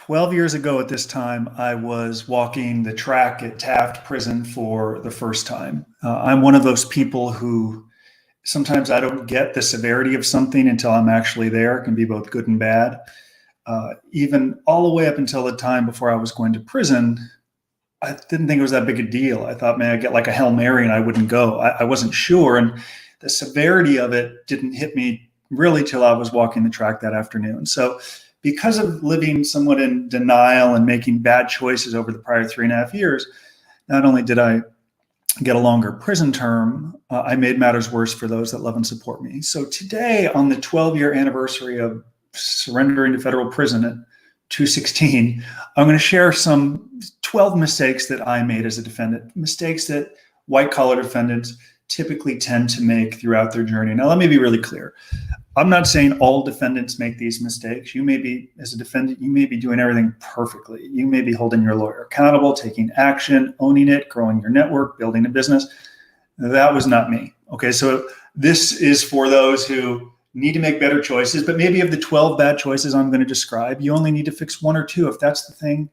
12 years ago at this time, I was walking the track at Taft Prison for the first time. I'm one of those people who sometimes I don't get the severity of something until I'm actually there. It can be both good and bad. Even all the way up until the time before I was going to prison, I didn't think it was that big a deal. I thought, man, I'd get like a Hail Mary and I wouldn't go. I wasn't sure. And the severity of it didn't hit me really till I was walking the track that afternoon. So because of living somewhat in denial and making bad choices over the prior 3.5 years, not only did I get a longer prison term, I made matters worse for those that love and support me. So today, on the 12-year anniversary of surrendering to federal prison at 216, I'm going to share some 12 mistakes that I made as a defendant, mistakes that white-collar defendants typically tend to make throughout their journey. Now, let me be really clear. I'm not saying all defendants make these mistakes. You may be, as a defendant, you may be doing everything perfectly. You may be holding your lawyer accountable, taking action, owning it, growing your network, building a business. That was not me. Okay, so this is for those who need to make better choices, but maybe of the 12 bad choices I'm going to describe, you only need to fix one or two. If that's the thing,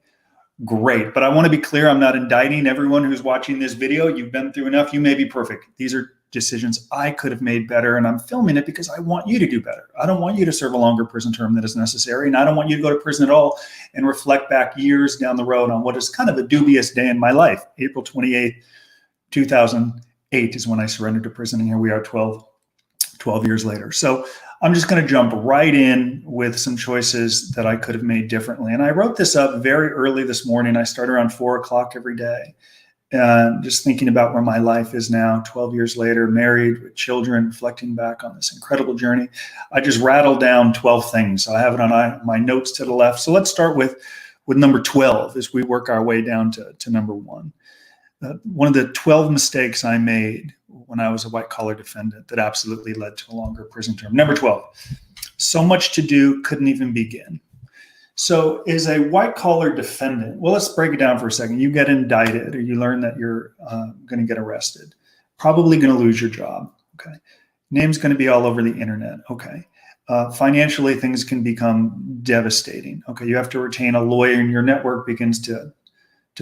great. But I want to be clear, I'm not indicting everyone who's watching this video. You've been through enough. You may be perfect. These are decisions I could have made better, and I'm filming it because I want you to do better. I don't want you to serve a longer prison term than is necessary, and I don't want you to go to prison at all and reflect back years down the road on what is kind of a dubious day in my life. April 28th, 2008 is when I surrendered to prison, and here we are 12 years later. So I'm just going to jump right in with some choices that I could have made differently. And I wrote this up very early this morning. I start around 4 o'clock every day. Just thinking about where my life is now, 12 years later, married with children, reflecting back on this incredible journey. I just rattled down 12 things. I have it on my notes to the left. So let's start with number 12 as we work our way down to number 1. One of the 12 mistakes I made when I was a white-collar defendant that absolutely led to a longer prison term. Number 12, so much to do, couldn't even begin. So as a white-collar defendant, well, let's break it down for a second. You get indicted or you learn that you're going to get arrested, probably going to lose your job, okay? Name's going to be all over the internet, okay? Financially, things can become devastating, okay? You have to retain a lawyer and your network begins to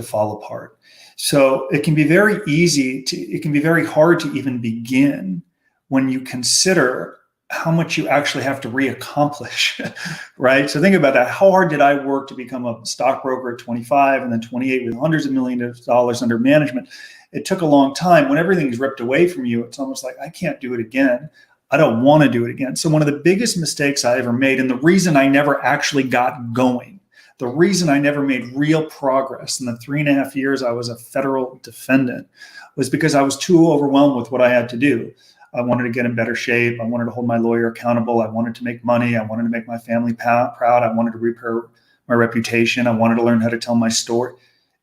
fall apart. So it can be very it can be very hard to even begin when you consider how much you actually have to reaccomplish, right? So think about that. How hard did I work to become a stockbroker at 25 and then 28 with hundreds of millions of dollars under management? It took a long time. When everything's ripped away from you, it's almost like, I can't do it again. I don't want to do it again. So one of the biggest mistakes I ever made, and the reason I never actually got going, the reason I never made real progress in the 3.5 years I was a federal defendant was because I was too overwhelmed with what I had to do. I wanted to get in better shape. I wanted to hold my lawyer accountable. I wanted to make money. I wanted to make my family proud. I wanted to repair my reputation. I wanted to learn how to tell my story.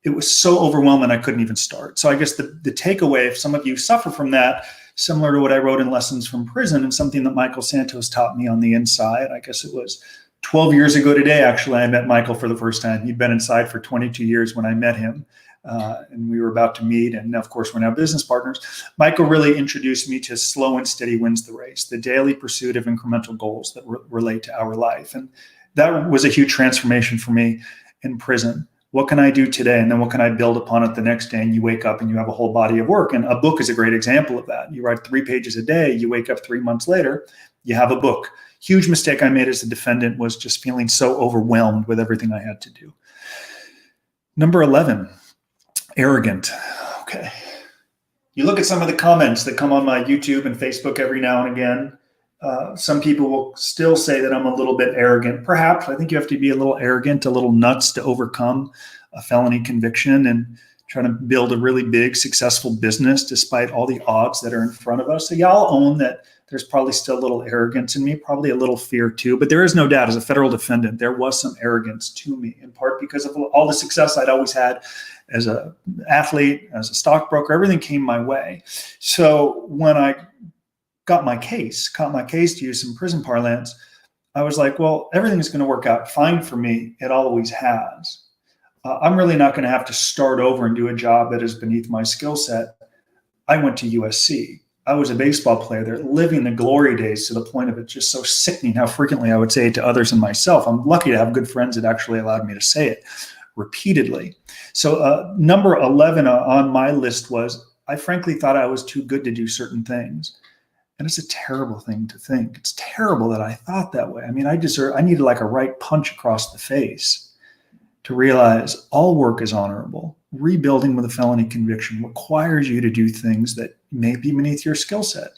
It was so overwhelming I couldn't even start. So I guess the takeaway, if some of you suffer from that, similar to what I wrote in Lessons from Prison and something that Michael Santos taught me on the inside, I guess it was 12 years ago today, actually, I met Michael for the first time. He'd been inside for 22 years when I met him. And we were about to meet. And of course, we're now business partners. Michael really introduced me to slow and steady wins the race, the daily pursuit of incremental goals that relate to our life. And that was a huge transformation for me in prison. What can I do today? And then what can I build upon it the next day? And you wake up and you have a whole body of work. And a book is a great example of that. You write 3 pages a day. You wake up 3 months later, you have a book. Huge mistake I made as a defendant was just feeling so overwhelmed with everything I had to do. Number 11. Arrogant. Okay. You look at some of the comments that come on my YouTube and Facebook every now and again. Some people will still say that I'm a little bit arrogant. Perhaps. I think you have to be a little arrogant, a little nuts to overcome a felony conviction and try to build a really big, successful business despite all the odds that are in front of us. So y'all own that there's probably still a little arrogance in me, probably a little fear too. But there is no doubt, as a federal defendant, there was some arrogance to me, in part because of all the success I'd always had as an athlete, as a stockbroker. Everything came my way. So when I caught my case to use some prison parlance, I was like, well, everything's going to work out fine for me. It always has. I'm really not going to have to start over and do a job that is beneath my skill set. I went to USC. I was a baseball player. They're living the glory days to the point of it just so sickening how frequently I would say it to others and myself. I'm lucky to have good friends that actually allowed me to say it repeatedly. So number 11 on my list was, I frankly thought I was too good to do certain things. And it's a terrible thing to think. It's terrible that I thought that way. I mean, I needed like a right punch across the face to realize all work is honorable. Rebuilding with a felony conviction requires you to do things that may be beneath your skill set.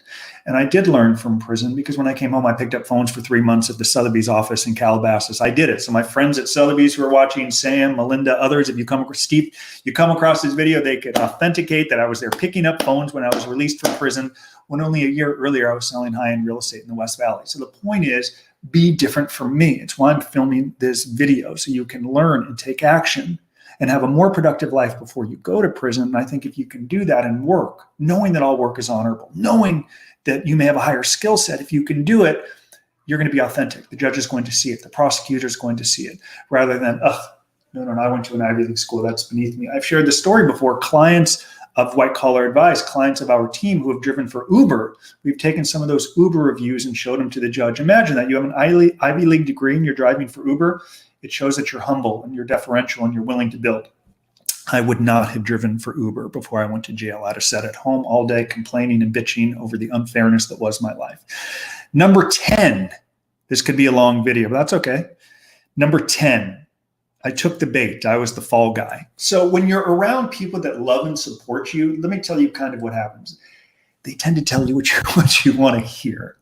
And I did learn from prison, because when I came home, I picked up phones for 3 months at the Sotheby's office in Calabasas. I did it. So my friends at Sotheby's who are watching, Sam, Melinda, others, if you come across Steve, you come across this video, they could authenticate that I was there picking up phones when I was released from prison, when only a year earlier I was selling high-end real estate in the West Valley. So the point is, be different from me. It's why I'm filming this video, so you can learn and take action and have a more productive life before you go to prison. And I think if you can do that and work, knowing that all work is honorable, knowing that you may have a higher skill set, if you can do it, you're going to be authentic. The judge is going to see it. The prosecutor is going to see it, rather than, no, I went to an Ivy League school. That's beneath me. I've shared the story before. Clients of White Collar Advice, clients of our team who have driven for Uber, we've taken some of those Uber reviews and showed them to the judge. Imagine that you have an Ivy League degree and you're driving for Uber. It shows that you're humble and you're deferential and you're willing to build. I would not have driven for Uber before I went to jail. I'd have sat at home all day complaining and bitching over the unfairness that was my life. Number 10, this could be a long video, but that's okay. Number 10, I took the bait. I was the fall guy. So when you're around people that love and support you, let me tell you kind of what happens. They tend to tell you what you want to hear.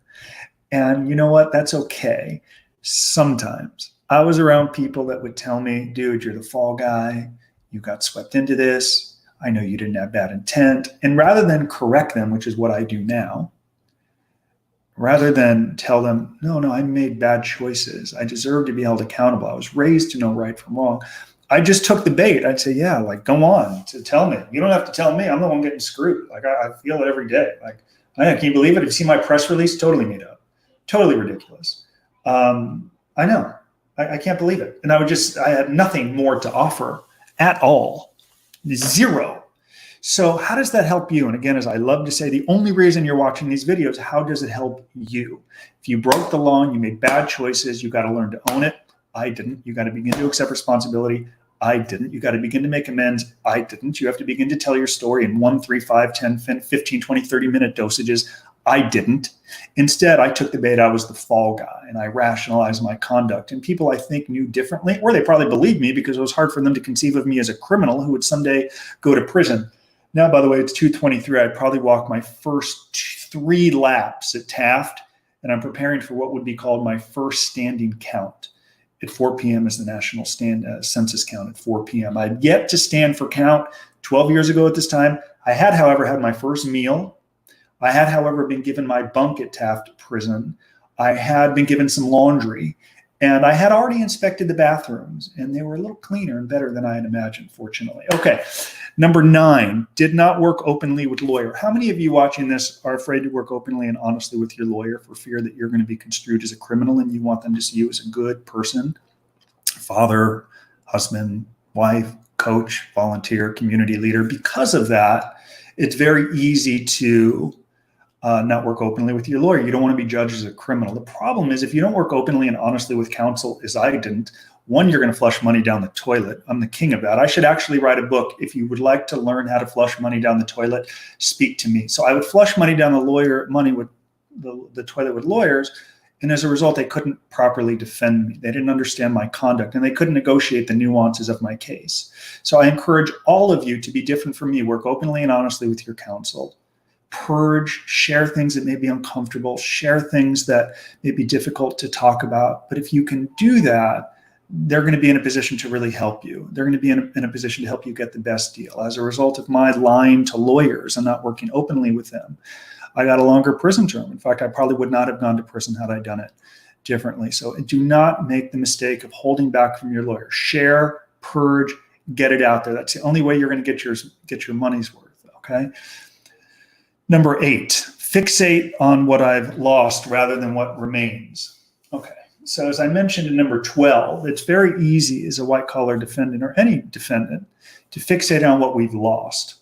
And you know what? That's okay. Sometimes I was around people that would tell me, dude, you're the fall guy. You got swept into this. I know you didn't have bad intent. And rather than correct them, which is what I do now, rather than tell them, no, I made bad choices. I deserve to be held accountable. I was raised to know right from wrong. I just took the bait. I'd say, yeah, like, go on to tell me. You don't have to tell me. I'm the one getting screwed. Like, I feel it every day. Like, I can't believe it. Have you seen my press release? Totally made up. Totally ridiculous. I know. I can't believe it. And I had nothing more to offer at all. Zero. So how does that help you? And again, as I love to say, the only reason you're watching these videos, how does it help you? If you broke the law and you made bad choices, you got to learn to own it. I didn't. You got to begin to accept responsibility. I didn't. You got to begin to make amends. I didn't. You have to begin to tell your story in 1, 3, 5, 10, 15, 20, 30-minute dosages. I didn't. Instead, I took the bait. I was the fall guy, and I rationalized my conduct. And people, I think, knew differently, or they probably believed me, because it was hard for them to conceive of me as a criminal who would someday go to prison. Now, by the way, it's 2:23. I'd probably walk my first 3 laps at Taft, and I'm preparing for what would be called my first standing count. At 4 p.m. is the national census count at 4 p.m. I'd yet to stand for count 12 years ago at this time. I had, however, had my first meal. I had, however, been given my bunk at Taft Prison. I had been given some laundry, and I had already inspected the bathrooms, and they were a little cleaner and better than I had imagined, fortunately. Okay, number 9, did not work openly with lawyer. How many of you watching this are afraid to work openly and honestly with your lawyer for fear that you're going to be construed as a criminal, and you want them to see you as a good person, father, husband, wife, coach, volunteer, community leader? Because of that, it's very easy to not work openly with your lawyer. You don't want to be judged as a criminal. The problem is, if you don't work openly and honestly with counsel, as I didn't, one, you're going to flush money down the toilet. I'm the king of that. I should actually write a book. If you would like to learn how to flush money down the toilet, speak to me. So I would flush money down the toilet with lawyers, and as a result, they couldn't properly defend me. They didn't understand my conduct, and they couldn't negotiate the nuances of my case. So I encourage all of you to be different from me. Work openly and honestly with your counsel. Purge, share things that may be uncomfortable, share things that may be difficult to talk about. But if you can do that, they're going to be in a position to really help you. They're going to be in a position to help you get the best deal. As a result of my lying to lawyers and not working openly with them, I got a longer prison term. In fact, I probably would not have gone to prison had I done it differently. So do not make the mistake of holding back from your lawyer. Share, purge, get it out there. That's the only way you're going to get your money's worth, okay? Number 8, fixate on what I've lost rather than what remains. Okay, so as I mentioned in number 12, it's very easy as a white-collar defendant or any defendant to fixate on what we've lost.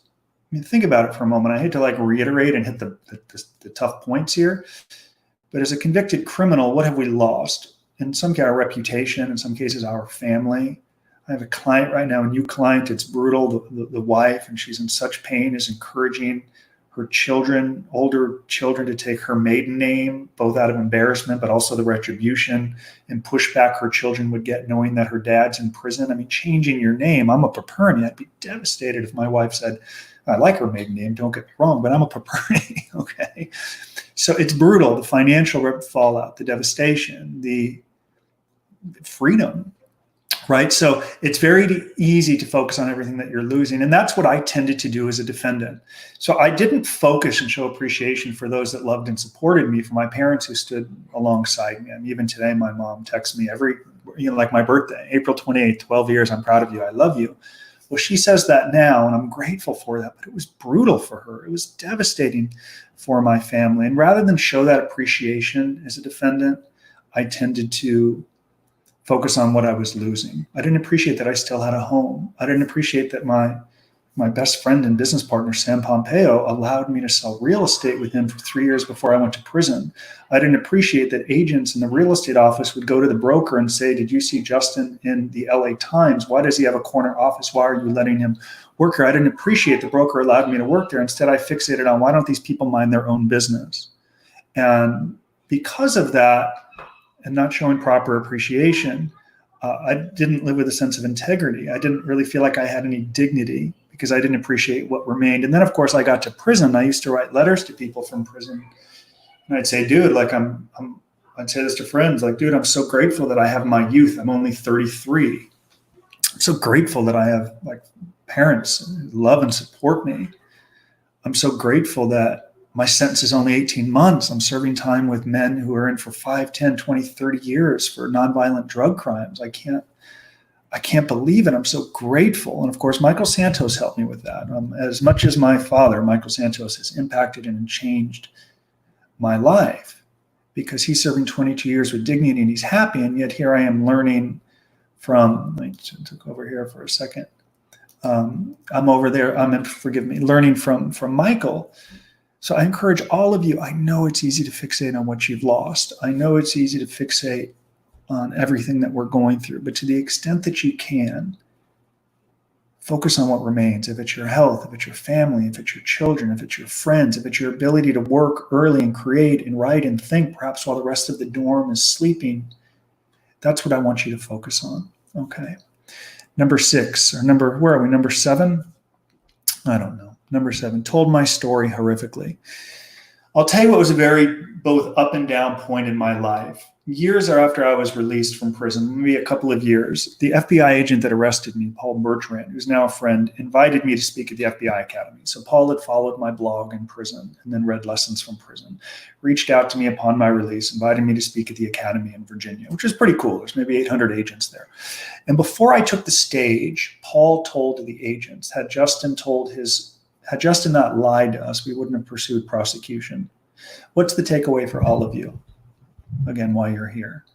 mean, think about it for a moment. I hate to like reiterate and hit the tough points here, but as a convicted criminal, what have we lost? In some case, our reputation, in some cases, our family. I have a client right now, a new client. It's brutal. The wife, and she's in such pain, is encouraging her children, older children, to take her maiden name, both out of embarrassment, but also the retribution and pushback her children would get knowing that her dad's in prison. I mean, changing your name. I'm a Paperny. I'd be devastated if my wife said, I like her maiden name, don't get me wrong, but I'm a Paperny, okay? So it's brutal, the financial fallout, the devastation, the freedom, right? So it's very easy to focus on everything that you're losing. And that's what I tended to do as a defendant. So I didn't focus and show appreciation for those that loved and supported me, for my parents who stood alongside me. I mean, even today, my mom texts me every, like my birthday, April 28th, 12 years, I'm proud of you, I love you. Well, she says that now, and I'm grateful for that, but it was brutal for her. It was devastating for my family. And rather than show that appreciation as a defendant, I tended to focus on what I was losing. I didn't appreciate that I still had a home. I didn't appreciate that my best friend and business partner, Sam Pompeo, allowed me to sell real estate with him for 3 years before I went to prison. I didn't appreciate that agents in the real estate office would go to the broker and say, did you see Justin in the LA Times? Why does he have a corner office? Why are you letting him work here? I didn't appreciate the broker allowed me to work there. Instead, I fixated on, why don't these people mind their own business? And because of that, and not showing proper appreciation, I didn't live with a sense of integrity. I didn't really feel like I had any dignity because I didn't appreciate what remained. And then, of course, I got to prison. I used to write letters to people from prison. And I'd say, dude, like I'd say this to friends, like, dude, I'm so grateful that I have my youth. I'm only 33. I'm so grateful that I have like parents who love and support me. I'm so grateful that my sentence is only 18 months. I'm serving time with men who are in for 5, 10, 20, 30 years for nonviolent drug crimes. I can't believe it. I'm so grateful. And of course, Michael Santos helped me with that. As much as my father, Michael Santos, has impacted and changed my life because he's serving 22 years with dignity and he's happy. And yet here I am learning from, I took over here for a second. I'm over there. Learning from Michael. So I encourage all of you, I know it's easy to fixate on what you've lost. I know it's easy to fixate on everything that we're going through, but to the extent that you can, focus on what remains. If it's your health, if it's your family, if it's your children, if it's your friends, if it's your ability to work early and create and write and think, perhaps while the rest of the dorm is sleeping, that's what I want you to focus on, okay? Number 6, or where are we, number 7? I don't know. Number 7, told my story horrifically. I'll tell you what was a very both up and down point in my life. Years after I was released from prison, maybe a couple of years, the FBI agent that arrested me, Paul Bertrand, who's now a friend, invited me to speak at the FBI Academy. So Paul had followed my blog in prison and then read lessons from prison, reached out to me upon my release, invited me to speak at the Academy in Virginia, which is pretty cool. There's maybe 800 agents there. And before I took the stage, Paul told the agents, had Justin not lied to us, we wouldn't have pursued prosecution. What's the takeaway for all of you? Again, why you're here.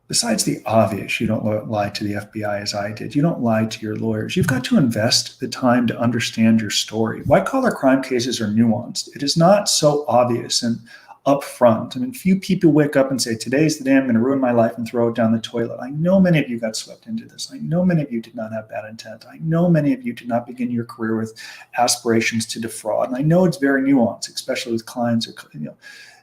Besides the obvious, you don't lie to the FBI as I did. You don't lie to your lawyers. You've got to invest the time to understand your story. White-collar crime cases are nuanced. It is not so obvious and upfront. I mean, few people wake up and say, today's the day I'm going to ruin my life and throw it down the toilet. I know many of you got swept into this. I know many of you did not have bad intent. I know many of you did not begin your career with aspirations to defraud. And I know it's very nuanced, especially with clients or,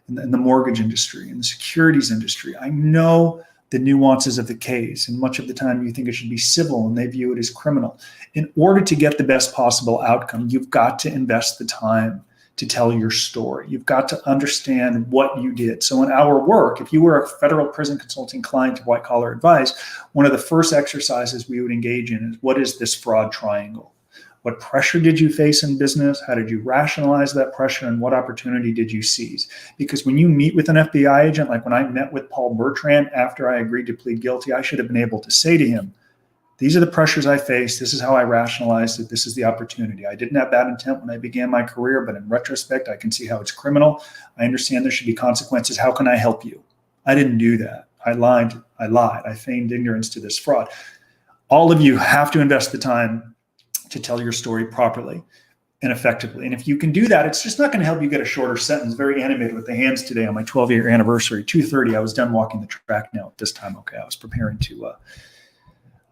in the mortgage industry, in the securities industry. I know the nuances of the case, and much of the time you think it should be civil and they view it as criminal. In order to get the best possible outcome, you've got to invest the time to tell your story. You've got to understand what you did. So in our work, if you were a federal prison consulting client of White Collar Advice, one of the first exercises we would engage in is, what is this fraud triangle? What pressure did you face in business? How did you rationalize that pressure? And what opportunity did you seize? Because when you meet with an FBI agent, like when I met with Paul Bertrand after I agreed to plead guilty, I should have been able to say to him, these are the pressures I faced. This is how I rationalized it. This is the opportunity. I didn't have bad intent when I began my career, but in retrospect, I can see how it's criminal. I understand there should be consequences. How can I help you? I didn't do that. I lied. I feigned ignorance to this fraud. All of you have to invest the time to tell your story properly and effectively. And if you can do that, it's just not going to help you get a shorter sentence. Very animated with the hands today on my 12-year anniversary. 2:30, I was done walking the track now at this time. Okay, I was preparing to,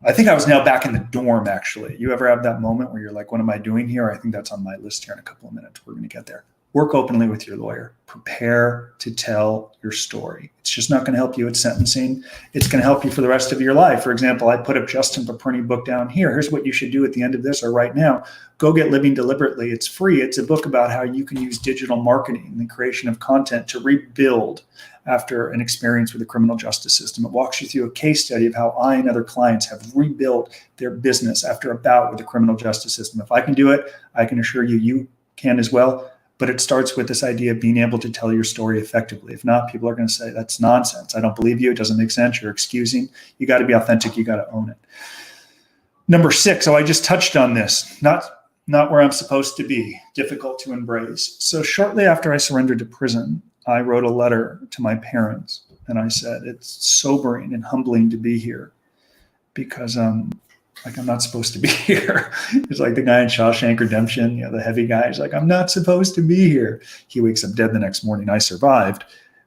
I think I was now back in the dorm, actually. You ever have that moment where you're like, what am I doing here? I think that's on my list here in a couple of minutes. We're going to get there. Work openly with your lawyer. Prepare to tell your story. It's just not going to help you at sentencing. It's going to help you for the rest of your life. For example, I put up Justin Paperny book down here. Here's what you should do at the end of this or right now. Go get Living Deliberately. It's free. It's a book about how you can use digital marketing and the creation of content to rebuild after an experience with the criminal justice system. It walks you through a case study of how I and other clients have rebuilt their business after a bout with the criminal justice system. If I can do it, I can assure you, you can as well. But it starts with this idea of being able to tell your story effectively. If not, people are going to say, that's nonsense. I don't believe you. It doesn't make sense. You're excusing. You got to be authentic. You got to own it. Number 6. I just touched on this. Not where I'm supposed to be. Difficult to embrace. So shortly after I surrendered to prison, I wrote a letter to my parents. And I said, it's sobering and humbling to be here because I'm not supposed to be here. It's like the guy in Shawshank Redemption, the heavy guy. He's like, I'm not supposed to be here. He wakes up dead the next morning. I survived.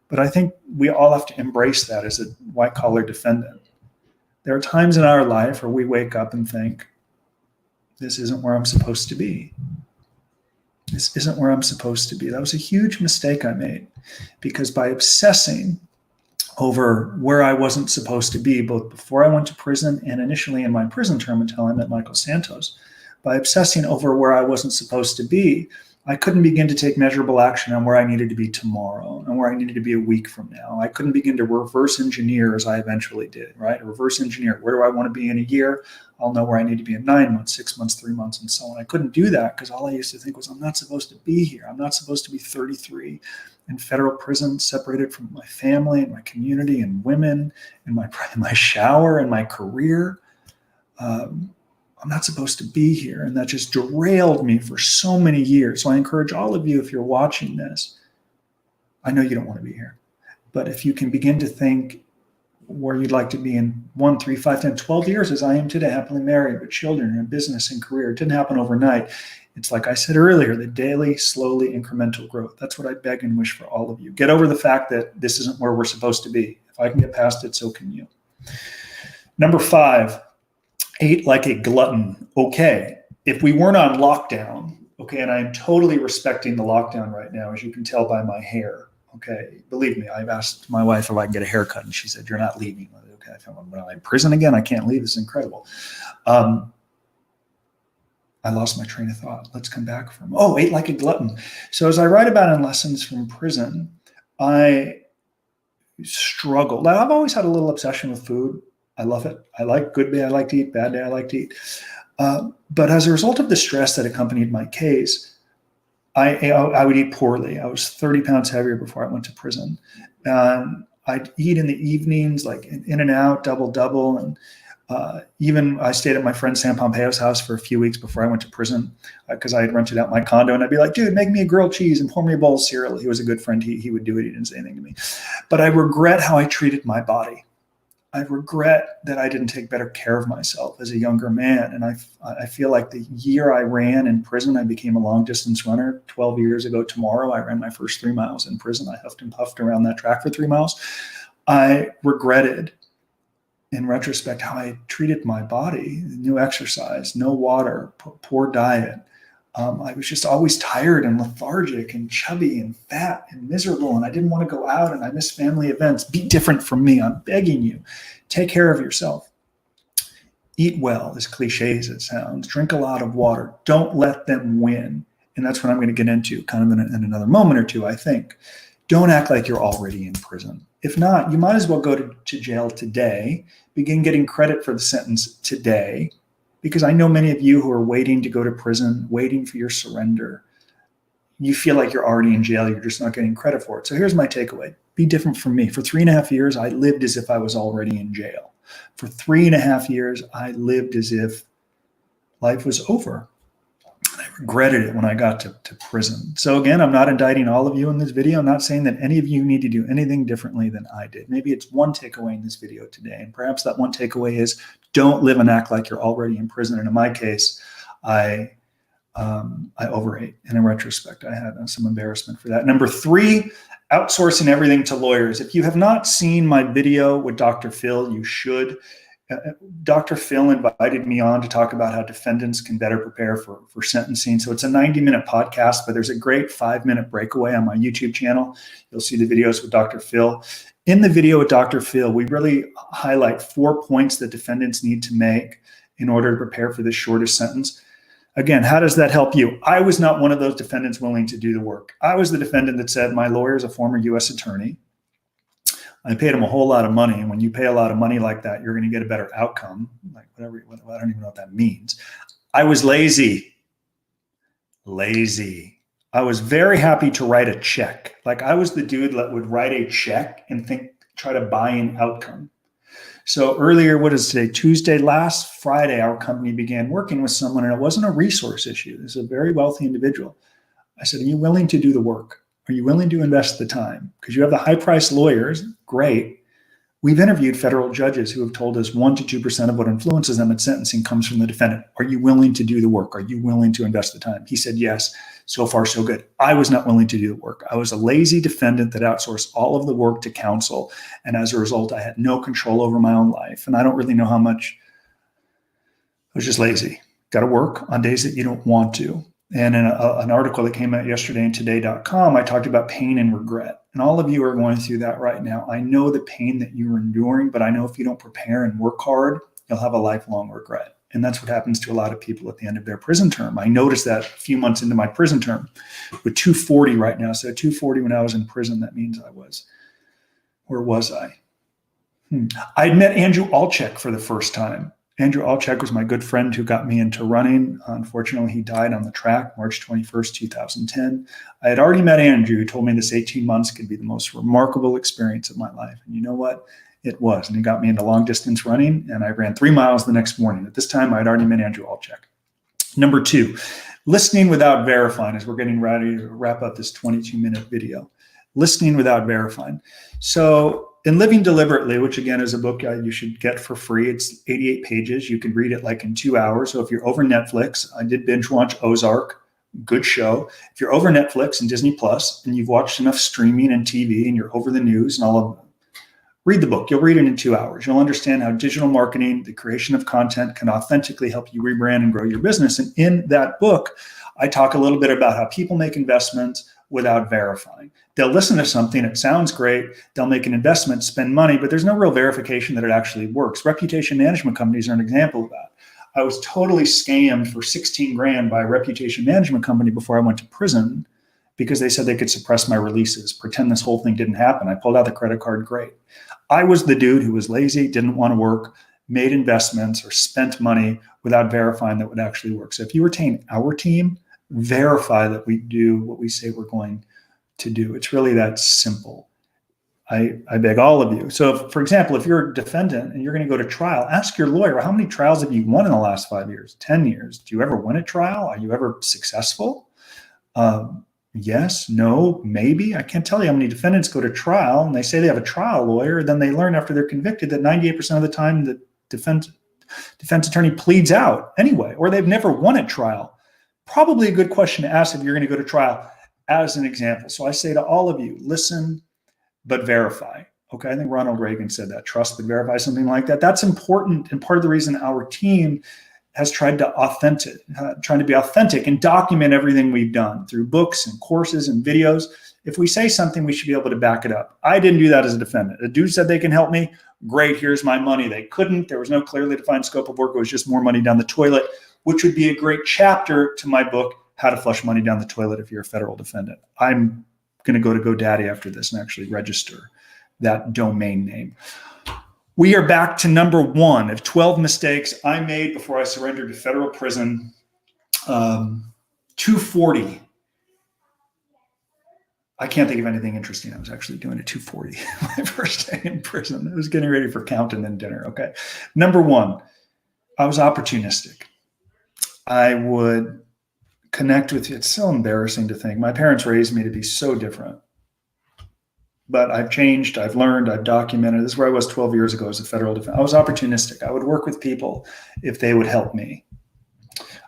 But I think we all have to embrace that as a white-collar defendant. There are times in our life where we wake up and think, this isn't where I'm supposed to be. This isn't where I'm supposed to be. That was a huge mistake I made because by obsessing over where I wasn't supposed to be, both before I went to prison and initially in my prison term until I met Michael Santos. By obsessing over where I wasn't supposed to be, I couldn't begin to take measurable action on where I needed to be tomorrow and where I needed to be a week from now. I couldn't begin to reverse engineer as I eventually did, right? Reverse engineer. Where do I want to be in a year? I'll know where I need to be in 9 months, 6 months, 3 months, and so on. I couldn't do that because all I used to think was, I'm not supposed to be here. I'm not supposed to be 33 in federal prison, separated from my family and my community and women and my shower and my career. I'm not supposed to be here. And that just derailed me for so many years. So I encourage all of you, if you're watching this, I know you don't want to be here, but if you can begin to think where you'd like to be in 1, 3, 5, 10, 12 years, as I am today, happily married with children and business and career. It didn't happen overnight. It's like I said earlier, the daily, slowly incremental growth. That's what I beg and wish for all of you. Get over the fact that this isn't where we're supposed to be. If I can get past it, so can you. Number 5, ate like a glutton. Okay, if we weren't on lockdown, okay, and I am totally respecting the lockdown right now, as you can tell by my hair. Okay, believe me, I've asked my wife if I can get a haircut, and she said, you're not leaving. Okay, I'm in prison again. I can't leave. This is incredible. I lost my train of thought. Let's come back from, ate like a glutton. So as I write about in Lessons from Prison, I struggled. Now, I've always had a little obsession with food. I love it. I like good day I like to eat, bad day I like to eat. But as a result of the stress that accompanied my case, I would eat poorly. I was 30 pounds heavier before I went to prison. I'd eat in the evenings, like in and out, double. And even I stayed at my friend Sam Pompeo's house for a few weeks before I went to prison because I had rented out my condo. And I'd be like, dude, make me a grilled cheese and pour me a bowl of cereal. He was a good friend. He would do it. He didn't say anything to me. But I regret how I treated my body. I regret that I didn't take better care of myself as a younger man. And I feel like the year I ran in prison, I became a long distance runner. 12 years ago tomorrow, I ran my first 3 miles in prison. I huffed and puffed around that track for 3 miles. I regretted, in retrospect, how I treated my body. No exercise, no water, poor diet. I was just always tired and lethargic and chubby and fat and miserable, and I didn't want to go out, and I missed family events. Be different from me. I'm begging you. Take care of yourself. Eat well, as cliche as it sounds. Drink a lot of water. Don't let them win. And that's what I'm going to get into kind of in another moment or two, I think. Don't act like you're already in prison. If not, you might as well go to jail today. Begin getting credit for the sentence today. Because I know many of you who are waiting to go to prison, waiting for your surrender, you feel like you're already in jail. You're just not getting credit for it. So here's my takeaway. Be different from me. For 3.5 years, I lived as if I was already in jail. For 3.5 years, I lived as if life was over. And I regretted it when I got to prison. So again, I'm not indicting all of you in this video. I'm not saying that any of you need to do anything differently than I did. Maybe it's one takeaway in this video today. And perhaps that one takeaway is don't live and act like you're already in prison. And in my case, I overate. And in retrospect, I had some embarrassment for that. Number 3, outsourcing everything to lawyers. If you have not seen my video with Dr. Phil, you should. Dr. Phil invited me on to talk about how defendants can better prepare for sentencing. So it's a 90-minute podcast, but there's a great 5-minute breakaway on my YouTube channel. You'll see the videos with Dr. Phil. In the video with Dr. Phil, we really highlight 4 points that defendants need to make in order to prepare for the shortest sentence. Again, how does that help you? I was not one of those defendants willing to do the work. I was the defendant that said, my lawyer is a former U.S. attorney. I paid him a whole lot of money. And when you pay a lot of money like that, you're going to get a better outcome. Like whatever, I don't even know what that means. I was lazy. I was very happy to write a check. Like I was the dude that would write a check and try to buy an outcome. So earlier, what is today? Tuesday, last Friday, our company began working with someone, and it wasn't a resource issue. This is a very wealthy individual. I said, are you willing to do the work? Are you willing to invest the time? Because you have the high-priced lawyers. Great. We've interviewed federal judges who have told us 1% to 2% of what influences them in sentencing comes from the defendant. Are you willing to do the work? Are you willing to invest the time? He said, yes. So far, so good. I was not willing to do the work. I was a lazy defendant that outsourced all of the work to counsel. And as a result, I had no control over my own life. And I don't really know how much. I was just lazy. Got to work on days that you don't want to. And in an article that came out yesterday in today.com, I talked about pain and regret. And all of you are going through that right now. I know the pain that you're enduring, but I know if you don't prepare and work hard, you'll have a lifelong regret. And that's what happens to a lot of people at the end of their prison term. I noticed that a few months into my prison term with 240 right now. So 240 when I was in prison, that means where was I? I'd met Andrew Alchek for the first time. Andrew Alchek was my good friend who got me into running. Unfortunately, he died on the track, March 21st, 2010. I had already met Andrew, who told me this 18 months could be the most remarkable experience of my life. And you know what? It was. And he got me into long distance running, and I ran 3 miles the next morning. At this time, I'd already met Andrew Alchek. Number 2, listening without verifying, as we're getting ready to wrap up this 22-minute video. Listening without verifying. So in Living Deliberately, which again is a book you should get for free, it's 88 pages. You can read it like in 2 hours. So if you're over Netflix, I did binge watch Ozark, good show. If you're over Netflix and Disney Plus and you've watched enough streaming and TV and you're over the news and all of them, read the book. You'll read it in 2 hours. You'll understand how digital marketing, the creation of content can authentically help you rebrand and grow your business. And in that book, I talk a little bit about how people make investments without verifying. They'll listen to something, it sounds great, they'll make an investment, spend money, but there's no real verification that it actually works. Reputation management companies are an example of that. I was totally scammed for 16 grand by a reputation management company before I went to prison because they said they could suppress my releases, pretend this whole thing didn't happen. I pulled out the credit card, great. I was the dude who was lazy, didn't want to work, made investments or spent money without verifying that would actually work. So if you retain our team, verify that we do what we say we're going to do. It's really that simple. I beg all of you. So if, for example, if you're a defendant and you're going to go to trial, ask your lawyer, how many trials have you won in the last 5 years, 10 years? Do you ever win a trial? Are you ever successful? Yes, no, maybe. I can't tell you how many defendants go to trial and they say they have a trial lawyer. Then they learn after they're convicted that 98% of the time the defense attorney pleads out anyway, or they've never won a trial. Probably a good question to ask if you're going to go to trial, as an example. So I say to all of you, listen, but verify. Okay, I think Ronald Reagan said that, trust but verify, something like that. That's important, and part of the reason our team has tried to be authentic and document everything we've done through books and courses and videos. If we say something, we should be able to back it up. I didn't do that as a defendant. A dude said they can help me. Great, here's my money. They couldn't. There was no clearly defined scope of work. It was just more money down the toilet, which would be a great chapter to my book, How to Flush Money Down the Toilet If You're a Federal Defendant. I'm going to go to GoDaddy after this and actually register that domain name. We are back to number 1 of 12 mistakes I made before I surrendered to federal prison. 240. I can't think of anything interesting I was actually doing at 240 my first day in prison. I was getting ready for count and then dinner. Okay. Number 1, I was opportunistic. I would connect with you. It's so embarrassing to think. My parents raised me to be so different. But I've changed, I've learned, I've documented. This is where I was 12 years ago as a federal defendant. I was opportunistic. I would work with people if they would help me.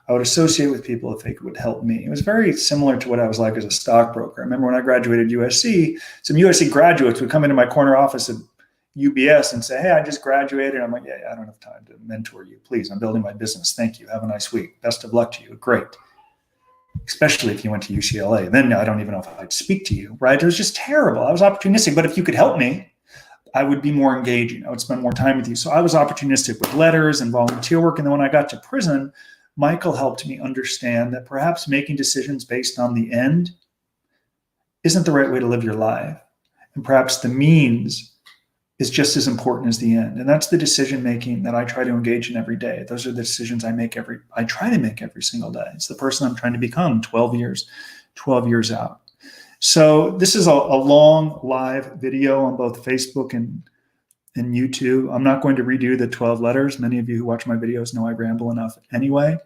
I would associate with people if they would help me. It was very similar to what I was like as a stockbroker. I remember when I graduated USC, some USC graduates would come into my corner office at UBS and say, hey, I just graduated. I'm like, yeah, I don't have time to mentor you. Please, I'm building my business. Thank you. Have a nice week. Best of luck to you. Great. Especially if you went to UCLA. Then I don't even know if I'd speak to you, right? It was just terrible. I was opportunistic. But if you could help me, I would be more engaging. I would spend more time with you. So I was opportunistic with letters and volunteer work. And then when I got to prison, Michael helped me understand that perhaps making decisions based on the end isn't the right way to live your life. And perhaps the means is just as important as the end. And that's the decision making that I try to engage in every day. Those are the decisions I try to make every single day. It's the person I'm trying to become 12 years out. So this is a long live video on both Facebook and YouTube. I'm not going to redo the 12 letters. Many of you who watch my videos know I ramble enough anyway.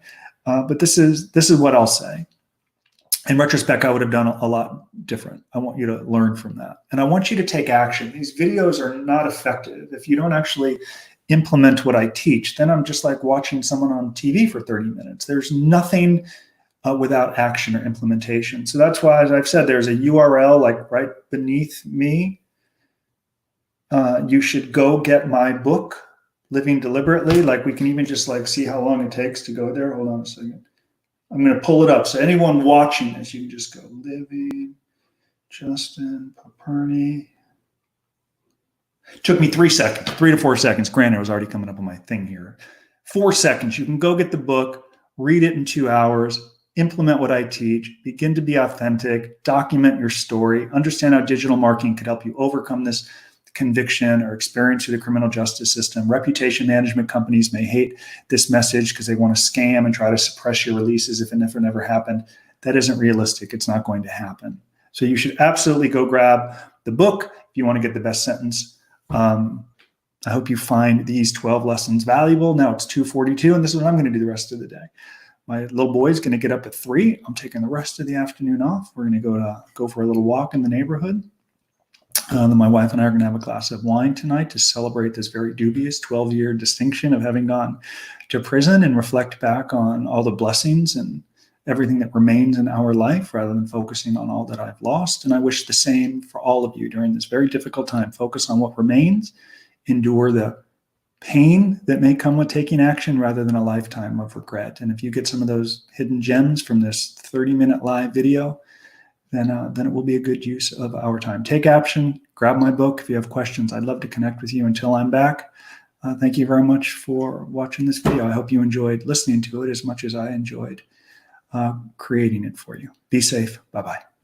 But this is what I'll say. In retrospect, I would have done a lot different. I want you to learn from that. And I want you to take action. These videos are not effective if you don't actually implement what I teach. Then I'm just like watching someone on TV for 30 minutes. There's nothing without action or implementation. So that's why, as I've said, there's a URL like right beneath me. You should go get my book, Living Deliberately. Like we can even just like see how long it takes to go there. Hold on a second. I'm going to pull it up. So anyone watching this, you can just go Living, Justin, Paperny. It took me 3 seconds, 3 to 4 seconds. Granted, it was already coming up on my thing here. 4 seconds. You can go get the book, read it in 2 hours, implement what I teach, begin to be authentic, document your story, understand how digital marketing could help you overcome this conviction or experience through the criminal justice system. Reputation management companies may hate this message because they want to scam and try to suppress your releases if it never happened. That isn't realistic. It's not going to happen. So you should absolutely go grab the book if you want to get the best sentence. I hope you find these 12 lessons valuable. Now it's 2:42, and this is what I'm going to do the rest of the day. My little boy's going to get up at 3. I'm taking the rest of the afternoon off. We're going to go for a little walk in the neighborhood. Then my wife and I are going to have a glass of wine tonight to celebrate this very dubious 12-year distinction of having gone to prison and reflect back on all the blessings and everything that remains in our life rather than focusing on all that I've lost. And I wish the same for all of you during this very difficult time. Focus on what remains, endure the pain that may come with taking action rather than a lifetime of regret. And if you get some of those hidden gems from this 30-minute live video, then it will be a good use of our time. Take action, grab my book. If you have questions, I'd love to connect with you until I'm back. Thank you very much for watching this video. I hope you enjoyed listening to it as much as I enjoyed creating it for you. Be safe. Bye-bye.